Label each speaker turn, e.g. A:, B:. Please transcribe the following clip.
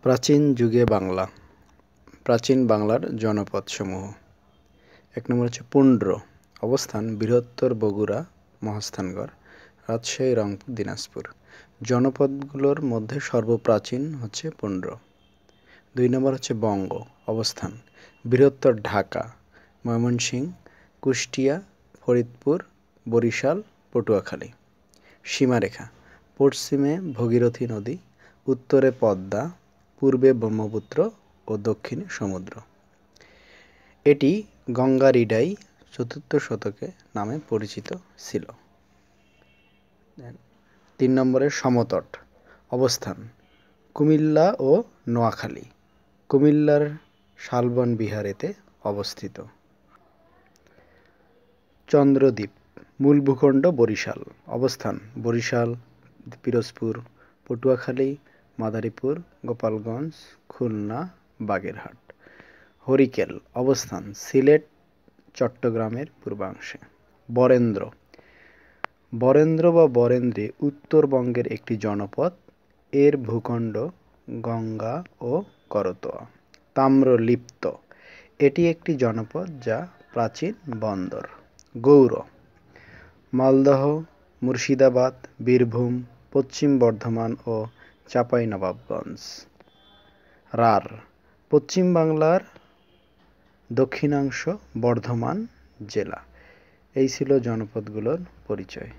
A: প্রাচীন যুগে বাংলা। প্রাচীন বাংলার জনপদসমূহ। ১ নম্বর হচ্ছে পুন্ড্র। অবস্থান বৃহত্তর বগুড়া, মহাস্থানগড়, রাজশাহী, রংপুর, দিনাজপুর। জনপদগুলোর মধ্যে সর্বপ্রাচীন হচ্ছে পুন্ড্র। ২ নম্বর হচ্ছে বঙ্গ। অবস্থান বৃহত্তর ঢাকা, ময়মনসিংহ, কুষ্টিয়া, ফরিদপুর, বরিশাল, পটুয়াখালী। সীমারেখা পশ্চিমে ভগীরথী নদী, উত্তরে পদ্মা, পূর্বে ব্রহ্মপুত্র ও দক্ষিণে সমুদ্র। এটি গঙ্গারিডাই ৪র্থ শতকে নামে পরিচিত ছিল। ৩ নম্বরে সমতট। অবস্থান কুমিল্লা ও নোয়াখালী। কুমিল্লার শালবন বিহারেতে অবস্থিত। চন্দ্রদ্বীপ। মূল ভূখণ্ড বরিশাল। অবস্থান বরিশাল, পিরোজপুর, পটুয়াখালী, মাদারীপুর, গোপালগঞ্জ, খুলনা, বাগেরহাট। হরিকেল। অবস্থান সিলেট, চট্টগ্রামের পূর্বাংশে। বরেন্দ্র। বরেন্দ্র বা বরেন্দ্রী উত্তরবঙ্গের একটি জনপদ। এর ভূখণ্ড গঙ্গা ও করতোয়া। তাম্রলিপ্ত। এটি একটি জনপদ যা প্রাচীন বন্দর। গৌর। মালদহ, মুর্শিদাবাদ, বীরভূম, পশ্চিম বর্ধমান ও চাঁপাইনবাবগঞ্জ। রার। পশ্চিম বাংলার দক্ষিণাংশ বর্ধমান জেলা। এই ছিল জনপদগুলোর পরিচয়।